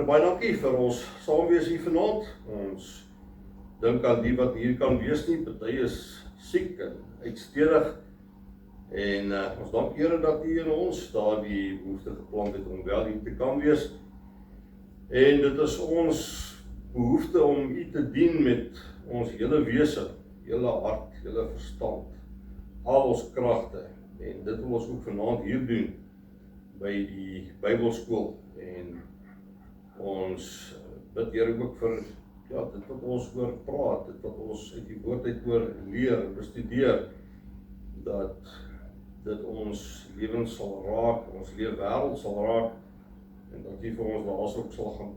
baie dankie vir ons saamwees hier vanaand. Ons dink aan die wat hier kan wees nie, party is siek en uitstedig. En ons dank Here dat U in ons daar die behoefte geplant het om wel hier te kan wees. En dit is ons behoefte om U te dien met ons hele wese, hele hart, hele verstand, al ons kragte. En dit wil ons ook vanaand hier doen by die Bybelskool. En ons bid Here ook vir dit wat ons oor praat, dit wat ons uit die woord uit oor leer en bestudeer, dat dit ons lewens sal raak, ons leefwêreld sal raak, en dat U vir ons laas ook sal gaan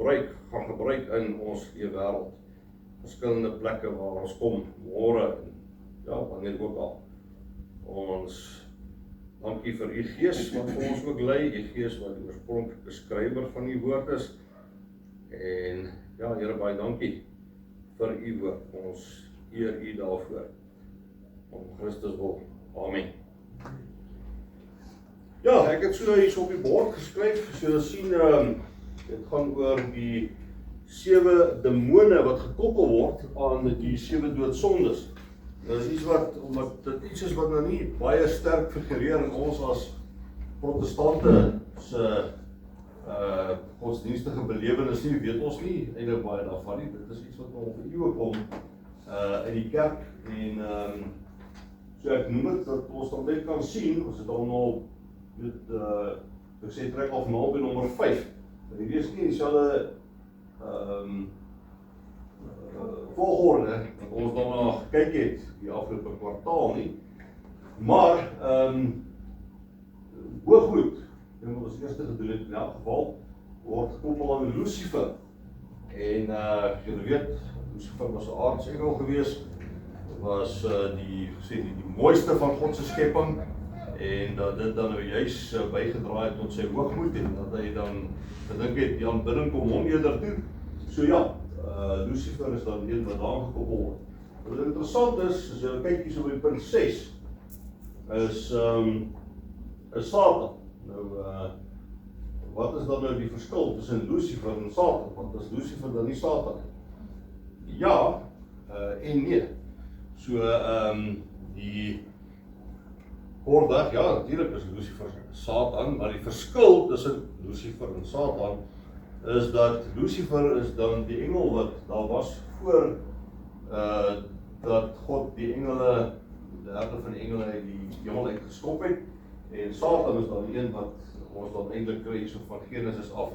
gebruik in ons leefwêreld. Verskillende plekke waar ons kom, môre en wanneer ook al. Ons dankie vir U Gees wat vir ons ook lei, U Gees wat die oorspronklike skrywer van die woord is. En Here, baie dankie vir U woord. Ons eer U daarvoor. Om Christus wil. Amen. Ek het so hier op die bord geskryf, so sien, dit gaan oor die 7 demone wat gekoppel word aan die 7 doodsondes. Dit is iets omdat dit iets is wat nou nie baie sterk figureer in ons as protestante se godsdienstige belewenis nie, weet ons nie eintlik baie daarvan nie. Dit is iets wat al vir eeue kom in die kerk en so ek noem dit dat ons dan net kan sien, ons het al nou ek sê trek af na by nommer 5. Hierdie is nie dieselfde volgorde wat ons daarna gekyk het die afgelope kwartaal nie. Maar hoogmoed, dit wat ons eerste gedoen het in elk geval, word gekoppel aan Lucifer. En julle weet, Lucifer was 'n aardsengel gewees, was die mooiste van God se skepping, en dat dit dan nou juis bygedraai het tot sy hoogmoed, en dat hy dan gedink het, die aanbidding kom hom eerder toe. So Lucifer is dan een wat daar gekoppel word. Wat interessant is, as jy kyk hier so by punt 6, is Satan. Nou, wat is dan nou die verskil tussen Lucifer en Satan? Want is Lucifer dan nie Satan? Ja, en nee. So, die kortweg, natuurlijk is Lucifer Satan, maar die verskil tussen Lucifer en Satan is dat Lucifer is dan die engel wat daar was voor dat God die engele, die herde van die engele uit die hemel uit geskop het, en Satan is dan die een wat ons dan eintlik kry so van Genesis af.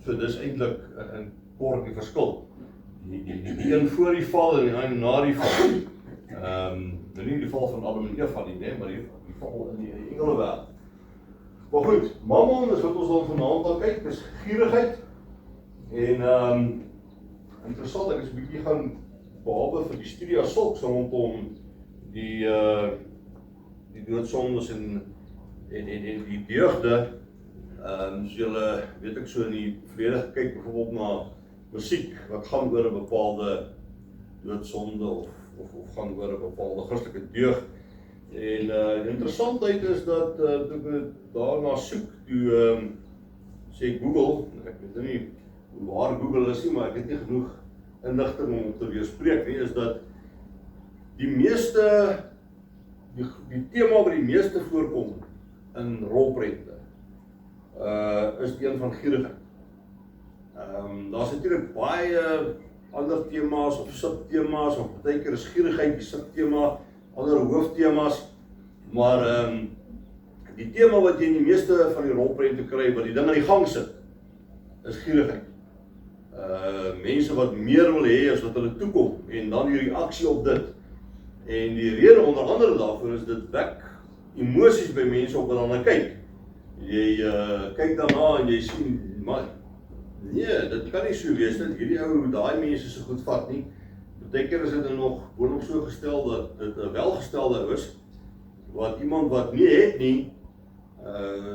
So dis eintlik in kort die verskil. Die een voor die val en die een na die val. Nie die val van Adam en Eva nie, maar die val in die engelewêreld. Maar goed, Mammon is wat ons dan vanaand al kyk, is gierigheid. En interessant, ek is 'n bietjie gaan behalwe vir die studie as sulks rondom die doodsondes en die deugde. So julle weet ek so in die verlede gekyk byvoorbeeld na musiek wat gaan oor 'n bepaalde doodsonde of gaan oor 'n bepaalde Christelike deug. En die interessantheid is dat toe ek daarna soek, toe sê Google, ek weet nie waar Google is nie, maar ek het nie genoeg inligting om te weerspreek nie, is dat die meeste, die tema wat die meeste voorkom in rolprente, is die een van gierigheid. Daar's natuurlik baie ander tema's of subtema's, of partykeer is gierigheid die subtema, ander hooftemas, maar die tema wat jy in die meeste van die rolprente kry, wat die ding aan die gang sit, is gierigheid. Mense wat meer wil hê as wat hulle toekom, en dan die reaksie op dit. En die rede onder andere daarvoor is dit wek emosies by mense op wat dan kyk. Jy kyk daarna en jy sien, maar nee, dit kan nie so wees dat hierdie ou daai mense so goed vat nie. Partykeer is dit nog boonop so gestel dat dit 'n welgestelde is, wat iemand wat nie het nie,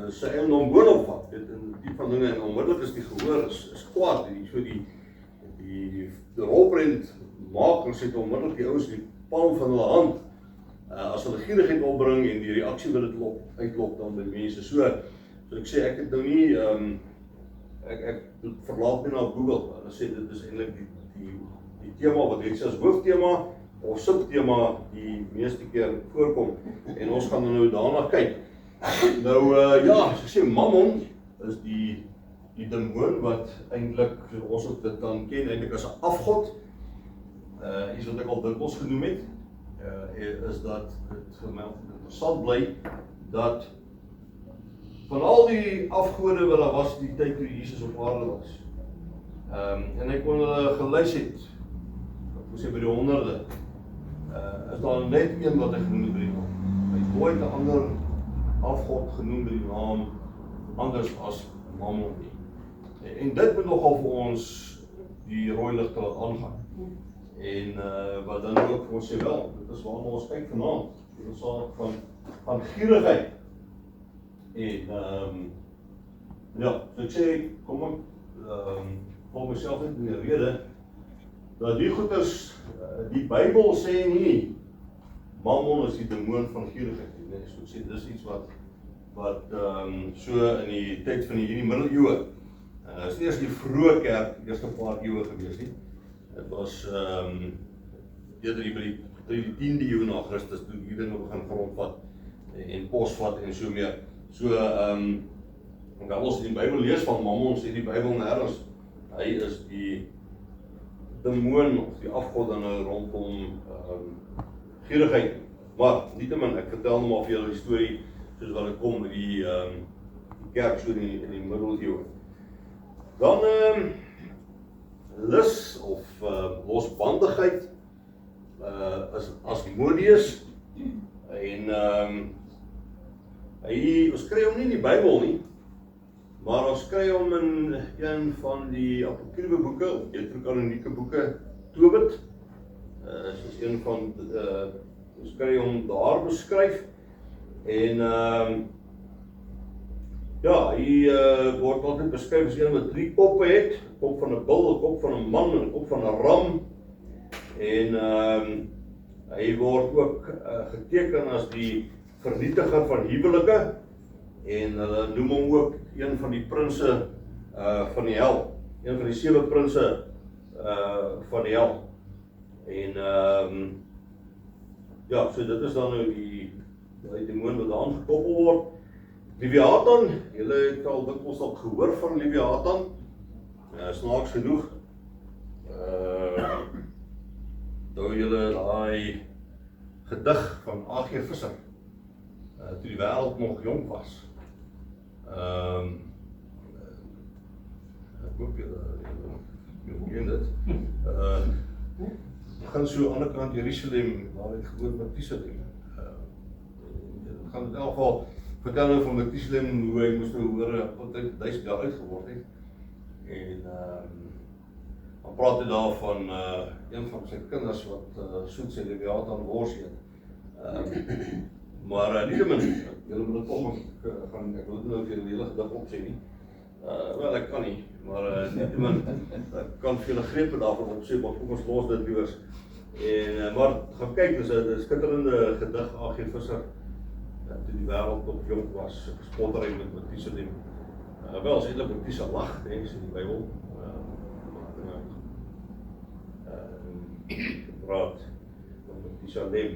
sy eiendom boonop vat. Dit in die van dinge, en onmiddellik is die gehoor is kwaad. So die rolprent makers het onmiddellik die ouens in die palm van hulle hand, as hulle gierigheid opbring en die reaksie wil dit uitlok dan by mense. So ek sê, ek het nou nie ek verlaat my na Google en sê dit is eintlik die tema wat reeds as hooftema of subtema die meeste keer voorkom en ons gaan nou daarna kyk. Nou ja, so sê Mammon is die demoon wat eintlik ons dit kan ken eintlik as 'n afgod. Iets wat ek al dikwels genoem het, is dat dit vir my interessant bly dat van al die afgode wat daar was die tyd toe Jesus op aarde was, en hy kon hulle gelys het, ek sê by die honderde, is daar net een wat hy genoem het by die naam. Hy het nooit 'n ander afgod genoem by die naam anders as Mammon nie. En dit moet nogal vir ons die rooi ligte laat aangaan. En wat dan ook vir ons sê wel, dit is waarna ons kyk vanaand. Dit is saak van gierigheid. En ja, so ek sê, kom ek val myself net in die rede dat die goeders, die Bybel sê nie Mammon is die demoon van gierigheid. Nee, so ek sê, dis iets wat so in die tyd van hierdie middeleeue, is nie eers die vroeë kerk, die eerste paar eeue gewees nie. Dit was eerder by die 10de eeu na Christus toe die dinge begin grondvat en posvat en so meer. So want as jy die Bybel lees van Mammon, sê die Bybel nêrens hy is die demoon of die afgod dan rondom gierigheid. Maar nietemin, ek vertel nou maar vir julle die storie soos wat dit kom met die kerk so in die middeleeue. Dan lus of losbandigheid is Asmodeus en ons kry hom nie in die Bybel nie, maar ons kry hom in een van die apokryfe boeke, deuterokanoniese boeke, Tobit, soos een van ons kry hom daar beskryf en ja, hy word altyd beskryf as een wat 3 koppe het, 'n kop van 'n bul, 'n kop van 'n man en 'n kop van 'n ram. En hy word ook geteken as die vernietiger van huwelike en hulle noem hom ook een van die prinse van die hel, een van die 7 prinse van die hel. En ja, so dit is dan nou die demoon wat daaraan gekoppel word. Leviathan, julle het al dikwels al gehoor van Leviathan, snaaks genoeg. Nou julle daai gedig van A.G. Visser, toe die wêreld nog jong was. Ek hoop julle ken dit. Gaan so aan die ander kant Jerusalem, waar het gewoon Methuselem. Gaan in elk geval vertel nou van Methuselem, hoe hy moes nou hoor, wat hy 1000 jaar oud geword het. En dan praat hy daar van een van sy kinders wat soet sy Leviathan wors eet. Maar nietemin, julle moet dit kom, ek wil nou vir julle hele gedig opsê nie. Wel, ek kan nie, maar nietemin, ek kan vir julle grepe daarvan opsê, maar kom ons los dit liewers. En maar gaan kyk, dis 'n skitterende gedig A.G. Visser, toe die wêreld nog jong was, gespottery met Methuselem. Wel, is eintlik Methuselah, is in die Bybel. Praat van Methuselem.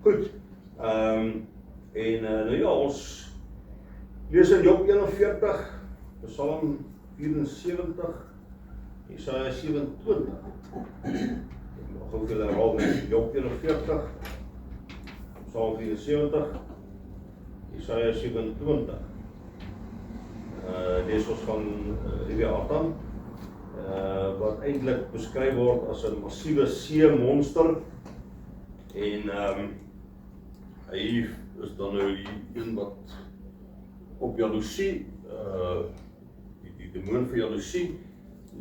Goed, nou ja, ons lees in Job 41, Psalm 74, Jesaja 27. Ek gaan vir julle herhaal, Job 41, Psalm 74, Jesaja 27. Lees ons van Leviathan, wat eintlik beskryf word as 'n massiewe see-monster. En hy is dan nou die een wat op jaloesie, die demoon van jaloesie,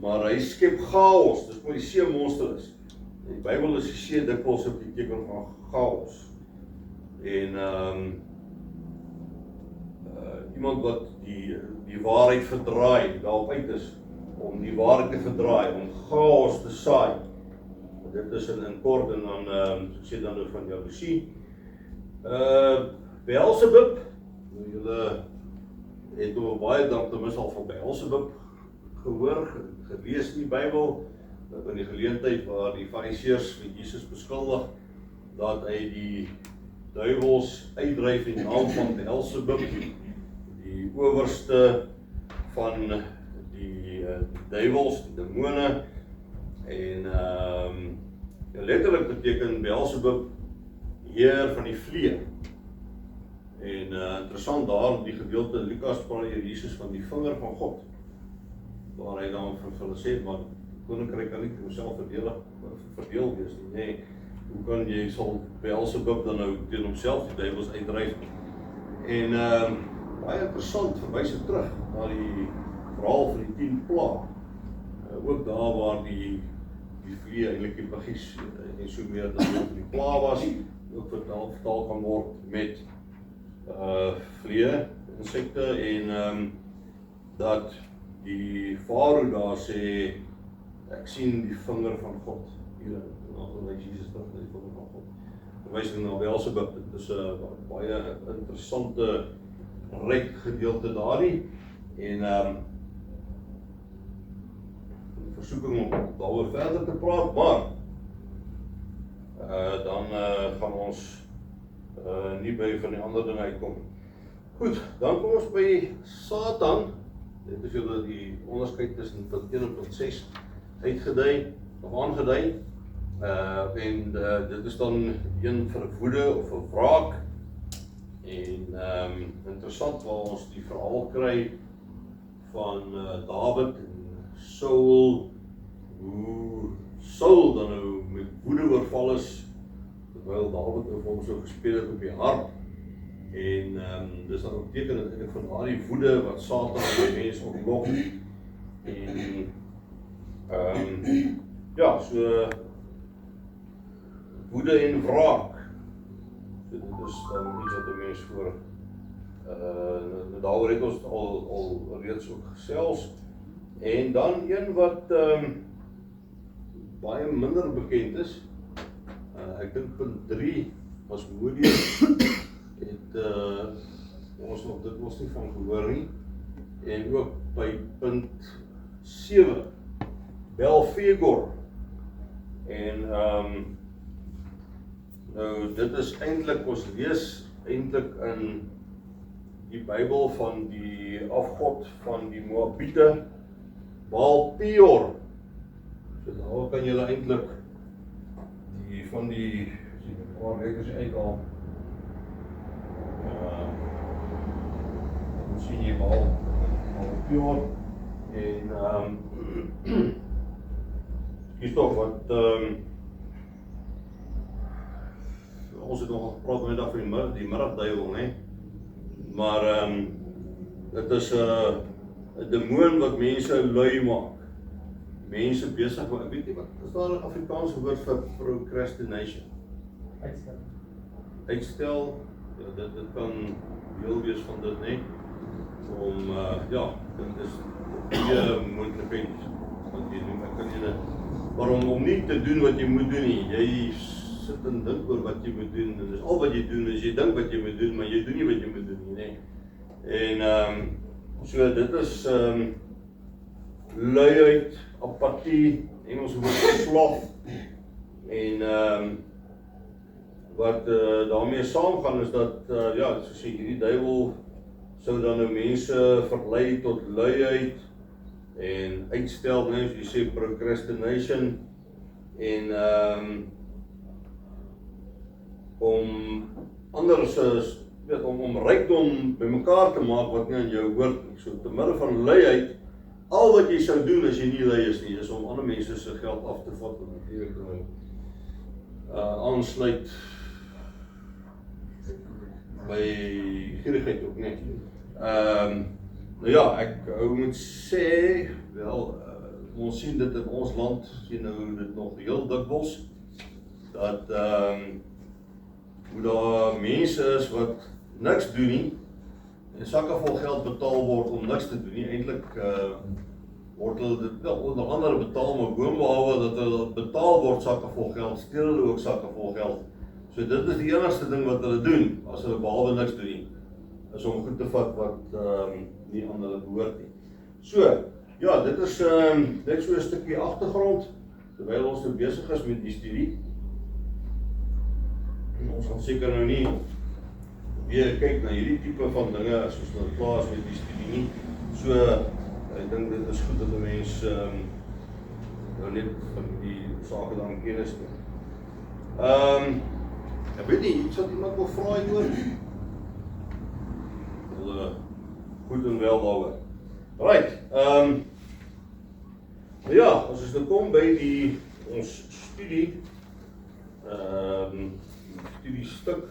maar hy skep chaos, dis wat die see-monster is. In die Bybel is die see dikwels op die teken van chaos. En iemand wat die waarheid verdraai, daarop uit is, om die waarheid te verdraai, om chaos te saai. Dit is in kort en dan, ek sê dan nou van jaloesie. Beelzebub, julle het nou baie dan ten minste al van Beelzebub gehoor, gelees in die Bybel, dat in die geleentheid waar die Fariseërs met Jesus beskuldig, dat hy die duivels uitdryf in die naam van Beelzebub, die owerste van die duivels, die demone, en letterlik beteken Beelzebub heer van die vlee. En interessant daar in die gedeelte in Lukas praat Jesus van die vinger van God, waar hy dan vir hulle sê, maar koninkryk kan nie homself verdeel wees nie, nee, hoe kan jy sal Beelzebub dan nou teen homself die duivels uitdryf? En baie interessant, verwys dit terug na die verhaal van die 10 plaag, ook daar waar die vlee eintlik die buggies en so meer dan die plaag was, ook vertaal kan word met vlee, insekte, en dat die Farao daar sê, ek sien die vinger van God, hier, en verwys Jesus terug na die vinger van God, verwys na Beelzebub, dit is baie interessante, ryk gedeelte daarin, en versoeking om daaroor verder te praat, maar dan gaan ons nie by van die ander dinge uitkom. Goed, dan kom ons by Satan. Dit is julle die onderskeid tussen punt 1 en punt 6 uitgedui, of aangedui. En dit is dan een vir woede of vir wraak. En interessant waar ons die verhaal kry van Dawid en Saul, hoe Saul dan nou met woede oorval is, terwyl Dawid over hom so gespeel het op die harp. En dis dan ook teken eintlik van daardie woede wat Satan aan die mens ontlok. En ja, so woede en wraak. So dit is dan iets wat 'n mens voor daaroor het ons al reeds ook gesels. En dan een wat baie minder bekend is. Ek dink punt 3 was Modius, het ons nog dit ons nie van gehoor nie. En ook by punt 7, Belfegor. En nou dit is eintlik, ons lees eintlik in die Bybel van die afgod van die Moabiete, Baal Peor. So daar kan julle eintlik die van die paar rekkers uithaal. Dan sien jy Baal Peor en kies toch wat ons het nog gepraat met van die middagduiwel, nee. Maar dit is 'n demoon wat mense lui maak. Mense besig, maar ek weet nie wat is daar 'n Afrikaanse woord vir procrastination? Uitstel, ja, dit kan deel wees van dit, nee. Om ja, dit is die moontlikheid wat jy doen, ek kan jy maar om nie te doen wat jy moet doen nie. Jy sit en dink oor wat jy moet doen, en dis al wat jy doen is jy dink wat jy moet doen, maar jy doen nie wat jy moet doen nie, nee. En so dit is luiheid, apatie, Engels woord sloth, en wat daarmee saamgaan is dat ja, soos hierdie duiwel sou dan nou mense verlei tot luiheid en uitstel, nou as jy sê procrastination, en om anders weet, om rykdom bymekaar te maak wat nie aan jou hoort nie. So te midde van luiheid, al wat jy sou doen as jy nie lui is nie, is om ander mense se geld af te vat en natuurlik aansluit by gierigheid ook net. Nou ja, ek moet sê, wel, ons sien dit in ons land, sien nou dit nog heel dikwels, dat hoe daar mense is wat niks doen nie, en sakke vol geld betaal word om niks te doen nie. Eintlik word hulle dit wel onder andere betaal, maar boonbehalwe dat hulle betaal word sakke vol geld, steel hulle ook sakke vol geld. So dit is die enigste ding wat hulle doen, as hulle behalwe niks doen nie, is om goed te vat wat nie aan hulle behoort nie. So, Ja, dit is net so 'n stukkie agtergrond terwyl ons besig is met die studie. En ons gaan seker nou nie weer kyk na hierdie tipe van dinge as ons nou klaar is met die studie nie. So, ek dink dit is goed dat 'n mens nou net van die sake dan kennis neem. Ek weet nie, iets wat iemand wil vra hieroor? Wel, goed en wel daaroor. Right, ja, as ons nou kom by ons studie, studiestuk,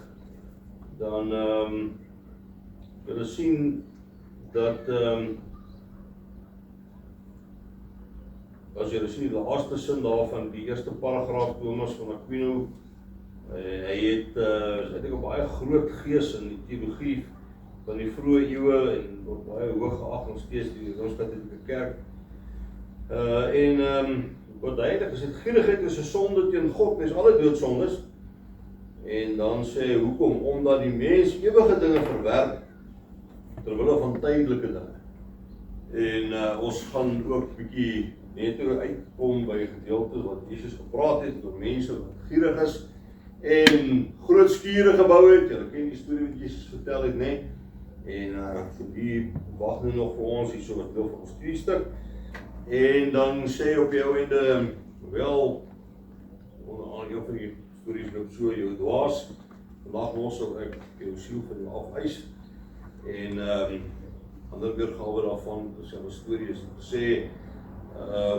dan wil ons sien dat as jy sien die laaste sin daarvan, die eerste paragraaf Thomas van Aquino, hy het eintlik 'n baie groot gees in die teologie van die vroeë eeue en word baie hoog geag nog steeds die Rooms-Katolieke Kerk. Wat duidelik is, dit gierigheid is 'n sonde teen God, mens alle doodsondes. En dan sê hy, hoekom? Omdat die mens ewige dinge verwerp terwille van tydelike dinge. En ons gaan ook bietjie net uitkom by gedeeltes wat Jesus gepraat het oor mense wat gierig is en groot skure gebou het. Julle ken die storie wat Jesus vertel het, né? En die wag nou nog vir ons hier so wat deel van ons studiestuk. En dan sê hy op jou einde, wel, onder andere van die stories loop so, jou dwaas, vandag los sal ek jou siel van jou afeis. En ander weergawe daarvan, dis 'n storie is om te sê,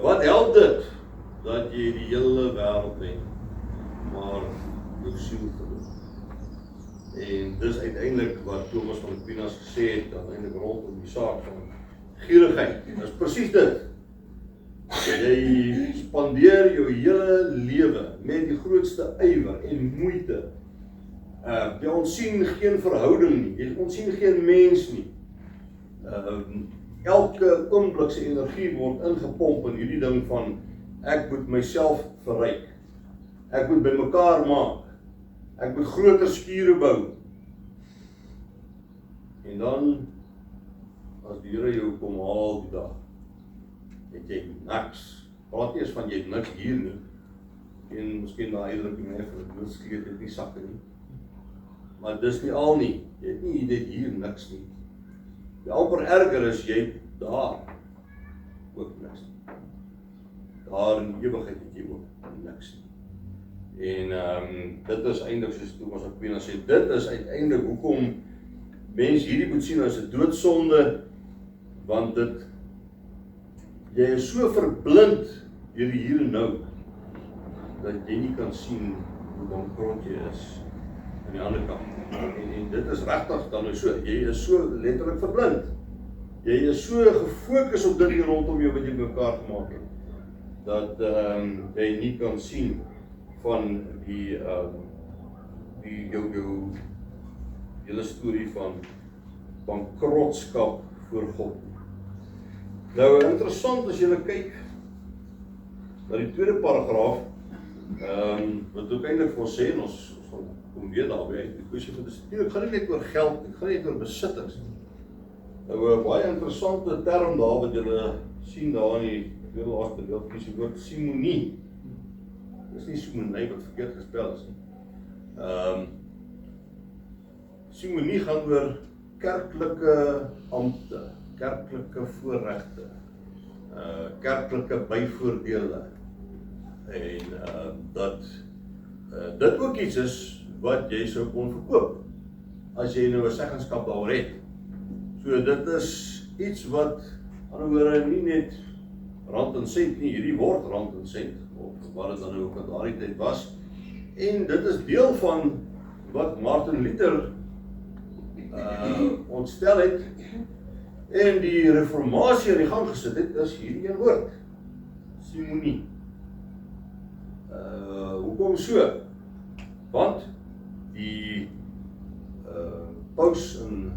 wat help dit dat jy die hele wêreld wen, maar jou siel verloor? En dis uiteindelik wat Thomas van Aquinas gesê het, uiteindelik rondom die saak van gierigheid. En dis presies dit. Jy spandeer jou hele lewe met die grootste ywer en moeite. Jy ontsien geen verhouding nie, jy ontsien geen mens nie. Elke oomblik se energie word ingepomp in hierdie ding van ek moet myself verryk. Ek moet bymekaar maak. Ek moet groter skure bou. En dan as die Here jou kom haal die dag, het jy niks. Praat nie eens van jy het niks hier nie. En miskien daai uitdrukking vir 'n doodskreet het nie sakke nie. Maar dis nie al nie. Jy het nie net hier niks nie. Die amper erger is jy daar ook niks nie. Daar in die ewigheid het jy ook niks nie. En dit is eintlik soos Thomas Aquinas sê, dit is uiteindelik hoekom mens hierdie moet sien as 'n doodsonde, want jy is so verblind deur die hier en nou, dat jy nie kan sien hoe bankrot jy is aan die ander kant. En dit is regtig dan nou so, jy is so letterlik verblind. Jy is so gefokus op dit hier rondom jou wat jy mekaar gemaak het, dat jy nie kan sien van die jou hele storie van bankrotskap voor God. Nou interessant as jy kyk na die tweede paragraaf, wat ook eintlik vir ons sê, en ons gaan kom weer daarby uit, die kwessie van dit gaan nie net oor geld, dit gaan nie net oor besittings. Nou 'n baie interessante term daar wat julle sien daar in die heel laaste deeltjie, die woord simonie. Dis nie simonie wat verkeerd gespel is nie. Simonie gaan oor kerklike ampte, kerklike voorregte, kerklike byvoordele. En dat dit ook iets is wat jy sou kon verkoop as jy nou 'n seggenskap daaroor het. So dit is iets wat anderswoorde nie net rand en sent nie, hierdie word rand en sent, of wat dit dan nou ook aan daardie tyd was. En dit is deel van wat Martin Luther ontstel het en die reformatie in die gang gesit het, is hierdie een woord, simonie. Hoekom so? Want die paus in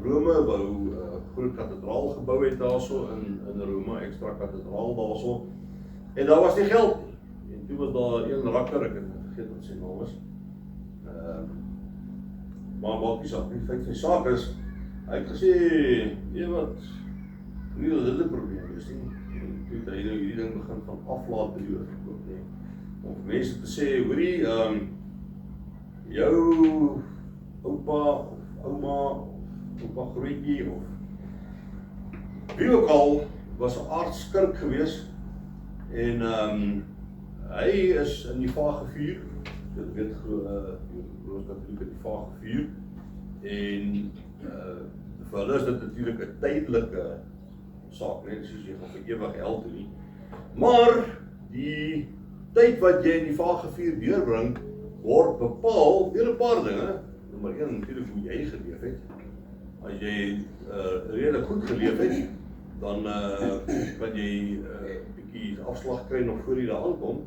Rome wou 'n groot kathedraal gebou het daarso in Rome, ekstra kathedraal daarso. En daar was nie geld nie. En toe was daar een rakker, ek het vergeet wat sy naam is. Maar maak nie saak nie, feit van die saak is, hy het gesê, nee wat, nie dat dit 'n probleem is nie. Toe het hy nou hierdie ding begin van aflaatbriewe verkoop, nee. Om vir mense te sê, hoorie, jou oupa, of ouma, of oupa grootjie, of wie ook al, was 'n aardskurk gewees, en hy is in die Vage Vuur, dit weet Rooms-Katholieke die Vage Vuur, en vir hulle is dit natuurlik 'n tydelike saak, net soos jy gaan vir ewig hel toe nie. Maar die tyd wat jy in die Vage Vuur deurbring, word bepaal deur 'n paar dinge. Nommer 1 natuurlik hoe jy geleef het. As jy redelik goed geleef het, dan kan jy 'n bietjie afslag kry nog voor jy daar aankom.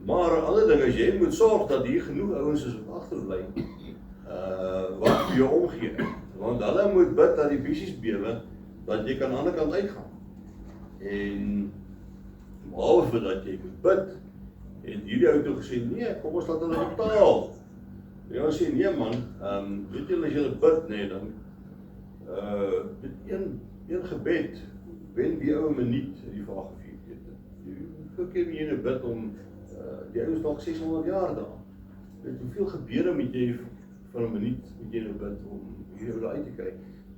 Maar 'n ander ding is jy moet sorg dat hier genoeg ouens is wat agterbly wat vir jou omgee. Want hulle moet bid dat die bissies bewe, dat jy kan aan die ander kant uitgaan. En behalwe dat jy moet bid, en hierdie ou toe gesê, nee, kom ons laat hulle betaal. En ons sê, nee man, weet julle as julle bid, nee, dan dit een gebed, wen die ou 'n minuut in die Vage Vuur. Hoeveel keer moet jy nou bid om, die ouens dalk 600 jaar daar. Weet, hoeveel gebede moet jy vir 'n minuut moet jy nou bid om hierdie ou daar uit te kry?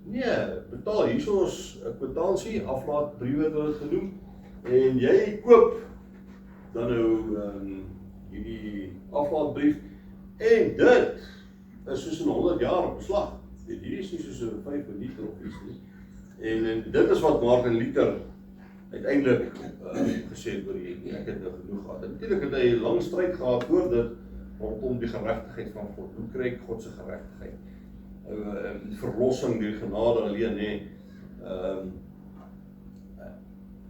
Nee, betaal, hier is ons 'n kwitansie, aflaatbriewe het hulle dit genoem, en jy koop dan nou hierdie aflaatbrief, en dit is soos 100 jaar op beslag. Hierdie is nie soos 5 minute of iets nie. En dit is wat Martin Luther uiteindelik gesê het oor hierdie, ek het nou genoeg gehad. Natuurlijk het hy 'n lang stryd gehad voor dit, rondom die geregtigheid van God. Hoe kry ek God se geregtigheid? Verlossing deur genade alleen, nee.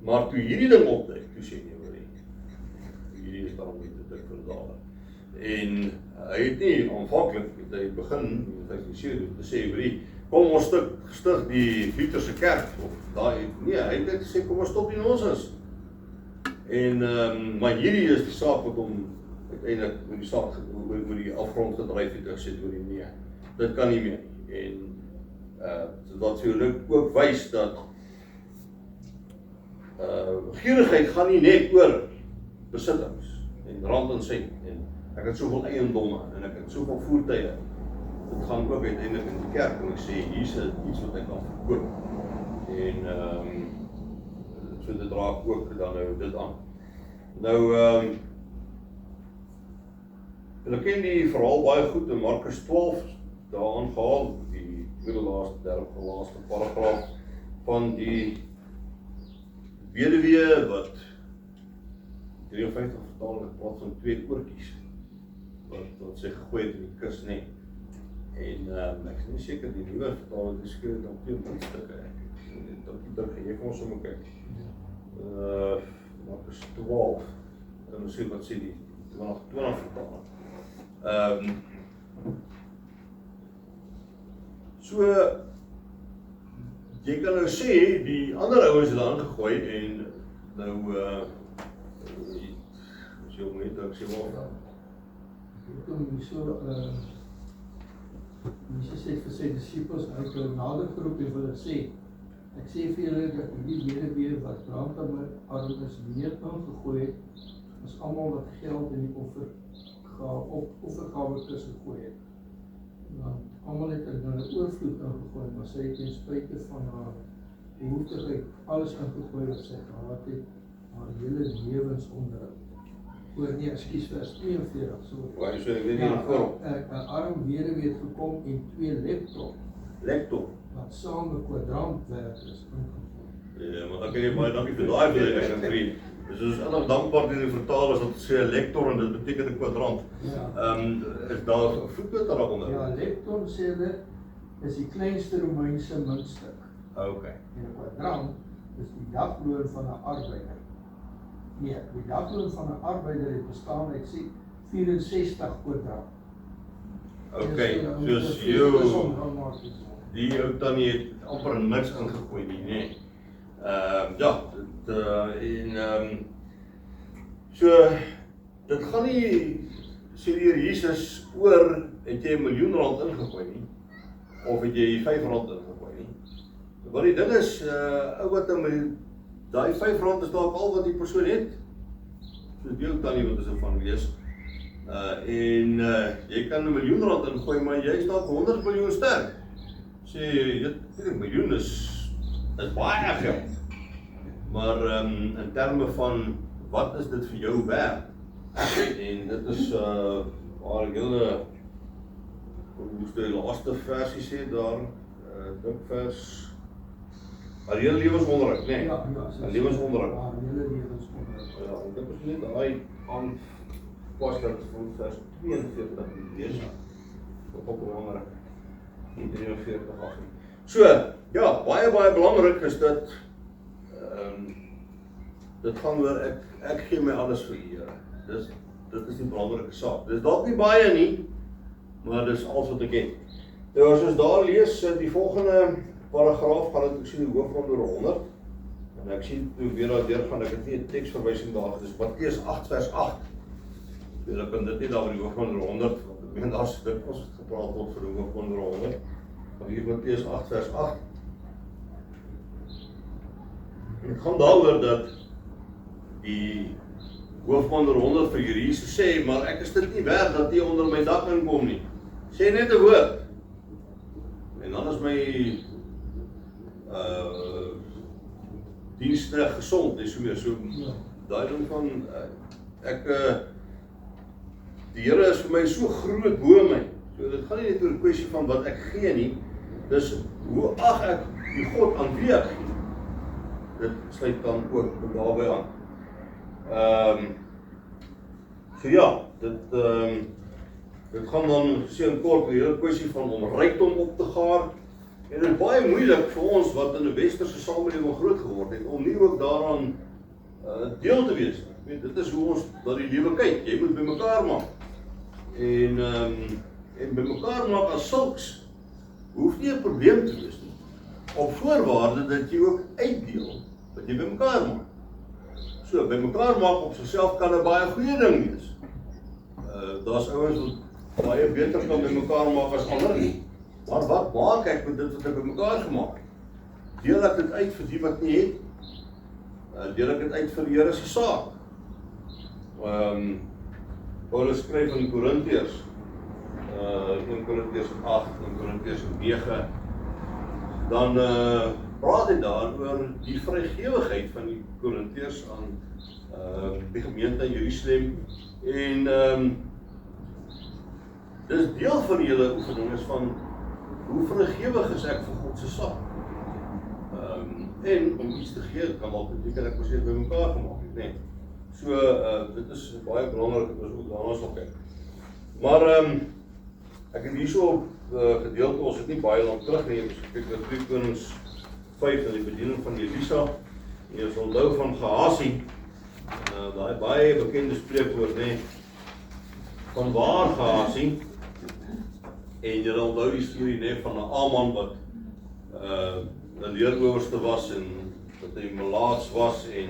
Maar toe hierdie ding opduik, toe sê nee, hierdie is daarom nie te dik vir dader. En hy het nie aanvanklik, het hy begin, te sê, kom ons stig die Lutherse kerk, of daai, nee, hy het net gesê, kom ons stop die nonsens. En, maar hierdie is die saak wat hom uiteindelik met die saak, met die afgrond gedryf het, gesê, nee, dit kan nie meer nie. En, dat vir jou ook wys dat gierigheid gaan nie net oor besittings en rand en sent, en ek het soveel eiendomme en ek het soveel voertuie. Dit gaan ook uiteindelik in die kerk en ek sê, hier is iets wat ek kan verkoop. En so dit raak ook dan nou dit aan. Nou, julle ken die verhaal baie goed in Markus 12 daar aangehaal, die tweede laaste paragraaf van die weduwee wat 53 vertaling praat van 2 oortjies wat sy gegooi het in die kus, nee. En ek is nie seker die nuwe vertaling geskryf dan 2 puntstukke. Jy kan ons sommer kyk. Markus 12. En ons sê wat sê die 20 vertaling. So jy kan nou sê die ander ouens het daar aangegooi en nou as jy net ek sê maar Toen Jesus het vir sy disippels uit hulle nader geroep en vir hulle sê, ek sê vir julle dat die weduwee wat brandoffer is meer ingegooi het, as almal wat geld in die offergawe kus gegooi het. Want almal het in hulle oorvloed ingegooi, maar sy het ten spyte van haar behoeftigheid alles ingegooi wat sy gehad het, haar hele lewensonderhoud. Nee, ekskuus, vers 42. So ek weet nie voor. 'n arm weduwee het gekom en 2 leptom, wat saam 'n kwadrantwerkers ingevoer. Ja, maar ek kan nie baie dankie vir daai verduideliking, vriend. Dus ons is erg dankbaar dat die vertalers dat sê 'n lektor en dit beteken 'n kwadrant. Ja. Is daar 'n voetnoot daaronder? Ja, lektor sê dit is die kleinste Romeinse muntstuk. Okay. En 'n kwadrant is die dagloon van 'n arbeider. Nee, die dagloon van 'n arbeider het bestaan uit 64 kwadrant. Okay, soos jou die ou tannie het amper niks ingegooi nie, nee. Ja, so dit gaan nie sê die Here Jesus oor het jy R1 miljoen ingegooi nie, of het jy R5 ingegooi nie. Maar die ding is, ou wat met daai R5 is dalk al wat die persoon het. So die ook dan nie wat is er van wees. Jy kan R1 miljoen ingooi, maar jy is dalk 100 miljoen sterk. Sê, R1 miljoen is baie geld. Maar in terme van wat is dit vir jou werd? En dit is waar hele moes die laaste versie sê daar, dink vers hele lewensonderhoud, nee. Ja, lewensonderhoud. Hele lewensonderhoud. Ja, en dit is net daai aan pas dat van vers 42 lees. Op belangrik. 43:18. So, ja, baie belangrik is dit dit gaan oor ek gee my alles vir die Here. Dit is die belangrike saak. Dis dalk nie baie nie, maar dis alles wat ek het. Nou as ons daar lees, die volgende paragraaf gaan dit ek sien die hoofgrond oor 100. En ek sien toe weer daar deur gaan ek het nie 'n teksverwysing daar, dis Matteus 8 vers 8. Ek kan dit nie daar by die hoofgrond oor 100, want ek meen daar's dit ons het gepraat word vir die hoofgrond oor 100. Maar hier Matteus 8 vers 8. En het gaan daaroor dat die hoofman onder 100 vir Jesus sê, maar ek is dit nie werd dat jy onder my dak inkom nie. Sê net 'n woord. En dan is my diensknegt gesond, en so meer. So daai ding van die Here is vir my so groot bo my. So dit gaan nie net oor 'n kwessie van wat ek gee nie. Dis hoe ag ek die God aan wie ek gee. Dit sluit dan ook daarbey aan. So ja, dit gaan dan sê in kort 'n hele kwessie van om rykdom op te gaar. En dit is baie moeilik vir ons wat in 'n westerse samelewing groot geword het om nie ook daaraan deel te wees. Ek weet, dit is hoe ons na die lewe kyk. Jy moet bymekaar maak. En bymekaar maak as sulks hoef nie 'n probleem te wees nie. Op voorwaarde dat jy ook uitdeel wat jy bymekaar maak. So, bymekaar maak op sigself kan 'n baie goeie ding wees. Daar's ouens wat baie beter kan bymekaar maak as ander. Maar wat maak ek met dit wat ek bymekaar gemaak het? Deel ek dit uit vir die wat nie het? Deel ek dit uit vir die Here se saak? Paulus skryf in Korintiërs, 1 Korintiërs 8, 1 Korintiërs 9, dan praat hy daar oor die vrygewigheid van die Korintiërs aan die gemeente in Jerusalem. En dis deel van die hele oefening is van hoe vrygewig is ek vir God se saak. En om iets te gee, kan al beteken ek mos net bymekaar gemaak het, nee. So, dit is baie belangrik dat ons ook daarna sal kyk. Maar ek het hierso gedeelte, ons het nie baie lang terug nie, ons kyk na 2 Konings 5 in die bediening van Elisa. En ons onthou van Gehasie, daai baie bekende spreekwoord, nee. Van waar Gehasie? En jy onthou die storie nee, van 'n Aman wat 'n leerowerste was en dat hy melaats was en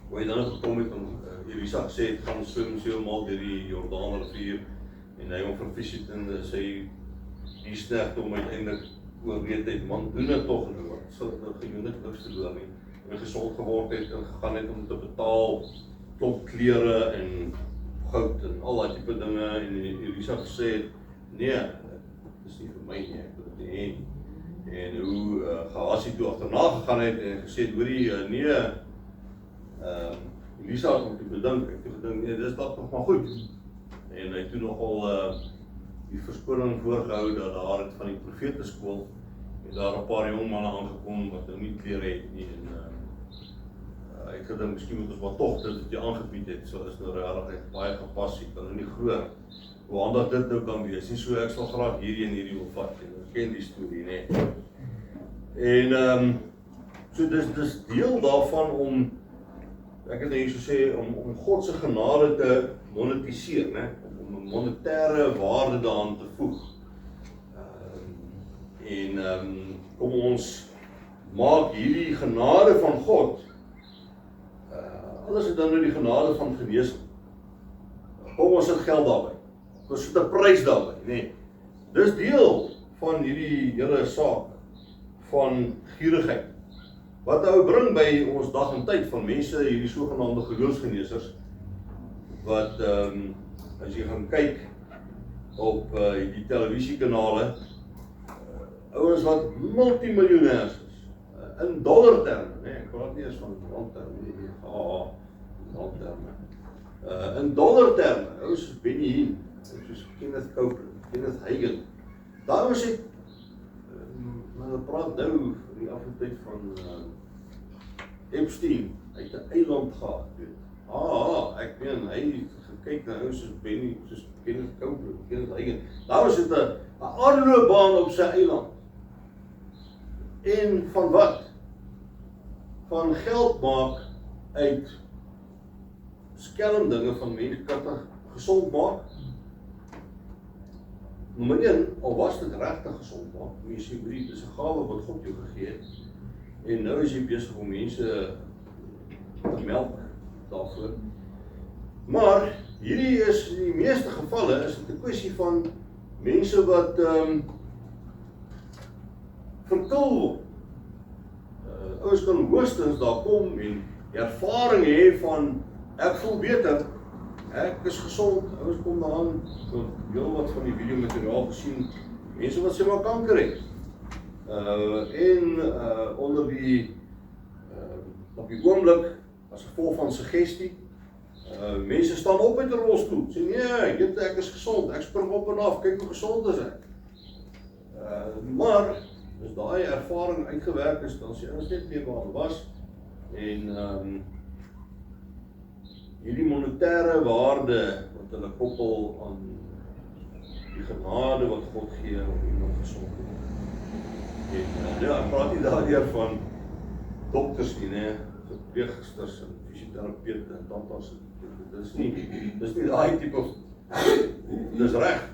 hoe hy dan gekom het en Elisa gesê het, gaan swem so deur die Jordaan rivier en hy hom vervis het en sy die sterkte om uiteindelik oorweet het, man doen dit tog nou, wat sal dit gedoen het, niks verloor nie, en gesond geword het en gegaan het om te betaal klop klere en goud en al daai tipe dinge en Elisa gesê het, nee, dit is nie vir my nie, ek wil dit nie hê nie. En hoe Gehasie toe agterna gegaan het en gesê het, hoorie, nee, Elisa het om te bedink, ek het gedink, nee, dit is dat nog maar goed. En hy toe nogal die verskoning voorgehou dat daar het van die profeteskool en daar 'n paar jong manne aangekom wat nou nie klere het nie en ek gedink, miskien moet ons maar tog dit wat jy aangebied het, so is nou regtig baie gepas, jy kan nou nie glo hoe handig dit nou kan wees nie, so ek sal graag hierdie wil vat, en ons ken die storie, nee. En so dis deel daarvan om, ek het hier so sê, om God se genade te monetiseer, né? Om 'n monetêre waarde daaraan te voeg. Kom ons maak hierdie genade van God, alles is dan nou die genade van genesing. Kom ons sit geld daarby. Ons sit 'n prys daarby, nee. Dis deel van hierdie hele saak van gierigheid. Wat nou bring by ons dag en tyd van mense, hierdie sogenaamde geloofsgeneesers, wat as jy gaan kyk op die televisiekanale, ouens wat multimiljonairs is, in dollarterme, nee, ek praat nie eens van randterme nie, randterme. In dollarterme, ouens soos Benny Hinn, soos Kenneth Copeland, Kenneth Hagin, daar was ek, men praat nou die afgelope tyd van Epstein, hy het 'n eiland gehad, weet. Ek meen, hy het gekyk na ouens soos Benny, soos Kenneth Copeland, Kenneth Hagin, daar was dit 'n aanloopbaan op sy eiland. En van wat? Van geld maak uit skelmdinge van mense kan gesond maak. Nommer 1, al was dit regtig gesond maak, mense sê, dit is 'n gawe wat God jou gegee het. En nou is jy besig om mense te melk daarvoor. Maar hierdie is in die meeste gevalle is dit 'n kwessie van mense wat verkil word. Ouens kan hoogstens daar kom en ervaring hê van ek voel beter, ek is gesond. Ouens kom daaraan, heel wat van die video materiaal gesien, mense wat sê maar kanker het. Onder die op die oomblik as gevolg van suggestie, mense staan op uit 'n rolstoel, sê nee, ek is gesond, ek spring op en af, kyk hoe gesond is ek. Maar as daai ervaring uitgewerk is, dan sê ons net meer waar hulle was en hierdie monetêre waarde wat hulle koppel aan die genade wat God gee om iemand gesond te maak. En ek praat nie daardeur van dokters nie, nee, verpleegsters en fisioterapeute en tandarts. Dis nie daai tipe, dis reg.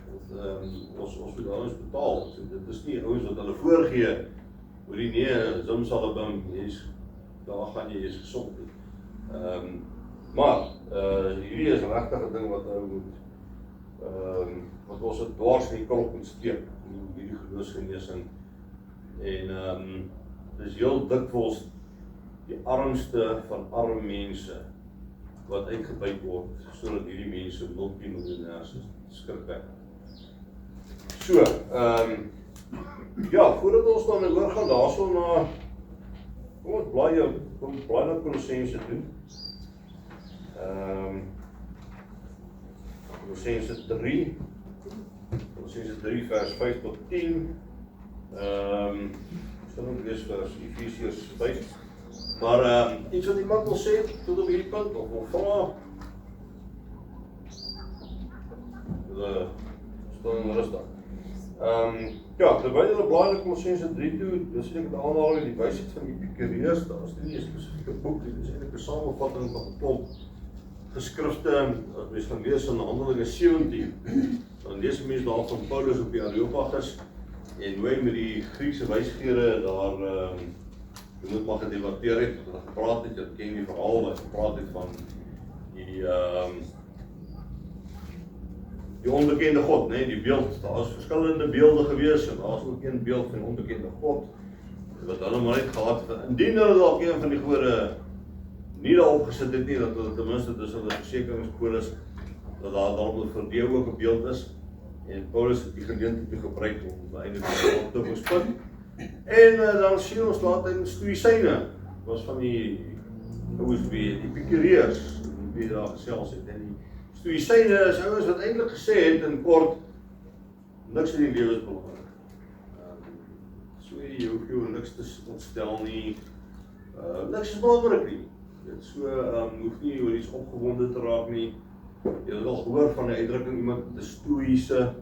Ons moet ouens betaal. Dit is nie ouens wat hulle voorgee, oor die nee, zimsalabim, daar gaan jy, is gesond. Maar hierdie is regtig 'n ding wat ou moet, wat ons het dwars in die krop moet steek, hierdie geloofsgenesing. En dis heel dikwels die armste van arm mense wat uitgebuit word, sodat hierdie mense multimiljonairs is, skrikwekkend. So, voordat ons dan oorgaan daarso na, kom ons blaai na Kolossense toe. Kolossense 3 vers 5 tot 10. Sal ook lees vers Efesiërs 5. Maar iets wat iemand wil sê tot op hierdie punt of wil vra. Hulle staan rustig. Terwyl hulle blaai na Kolossense 3 toe, dis ek het aanhaling die wysheid van die Epikureërs, daar is nie 'n spesifieke boek nie, dis eintlik 'n samevatting van 'n klomp geskrifte, as mens gaan lees in Handelinge 17, dan lees mense daar van Paulus op die Areopagus, en hoe hy met die Griekse wysgeere daar, jy moet maar gedebatteer het, wat hulle gepraat het, jy ken die verhaal wat gepraat het van die onbekende God, nee, die beeld, daar is verskillende beelde gewees, en daar is ook een beeld van die onbekende God, wat hulle maar net gehad het, indien hulle dalk een van die gode nie daarop gesit het nie, dat hulle ten minste tussen hulle versekeringspolis, dat daar dalk vir die ook 'n beeld is, en Paulus het die geleentheid gebruik om eintlik te bespin. En dan sien ons later in Stoïsyne, was van die ouens wie Epikureërs, wie daar gesels het, en die Stoïsyne is ouens wat eintlik gesê het in kort, niks in die lewe is belangrik. So jy hoef jou niks te ontstel nie, niks is belangrik nie. Dit so hoef nie oor iets opgewonde te raak nie. Jy het al gehoor van die uitdrukking iemand met 'n stoïese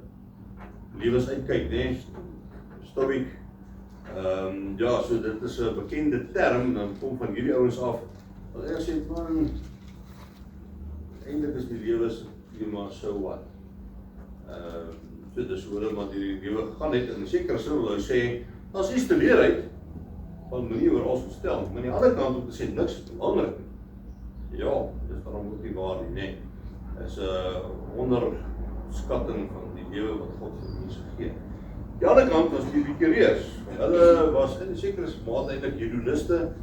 lewensuitkyk, né? Stoïek. So dit is 'n bekende term, dan kom van hierdie ouens af. Wat hulle sê, man, eintlik is die lewe maar so wat. So dis hoe hulle maar die lewe gegaan het, en seker sou hulle sê, as iets te leer uit, van manier oor alles verstel, maar aan die ander kant om te sê, niks is belangrik. Ja, dis daarom ook nie waar nie, nee. Is 'n onderskatting van die lewe wat God vir mense gee. Die ander kant was die Epikureërs. Hulle was in sekere mate eintlik hedoniste,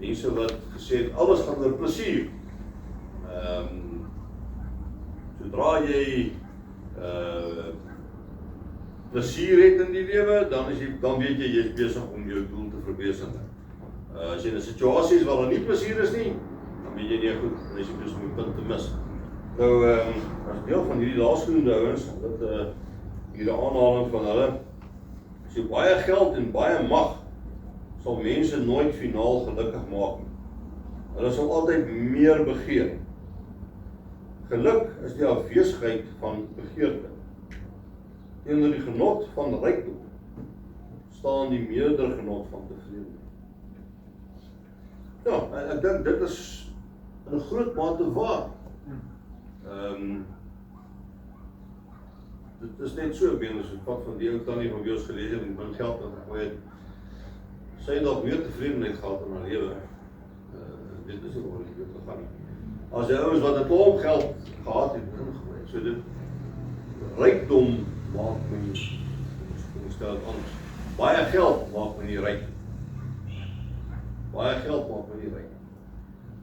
mense wat gesê het, alles gaan oor plesier. Sodra jy plesier het in die lewe, dan weet jy is besig om jou doel te verbeursigen. As jy in 'n situasie is waar daar nie plesier is nie, dan weet jy nie goed, dan is jy besig om die punt te mis. Nou, as deel van hierdie laasgenoemde ouens, dat hierdie aanhaling van hulle, so baie geld en baie mag sal mense nooit finaal gelukkig maak nie. Hulle sal altyd meer begeer. Geluk is die afwesigheid van begeerte. Teenoor die genot van rykdom staan die meerder genot van tevredenheid. Ja, ek dink dit is in 'n groot mate waar. Dit is net so, as het pad van die ou tannie van wie ons gelees het, en min geld wat gegooi het, sy het dalk meer tevredenheid gehad in haar lewe. Dit is nie waar dit gegaan nie. As die ouens wat 'n klomp geld gehad het, so dit rykdom maak my nie, kom ek stel het anders. Baie geld maak my nie ryk. Baie geld maak my nie ryk.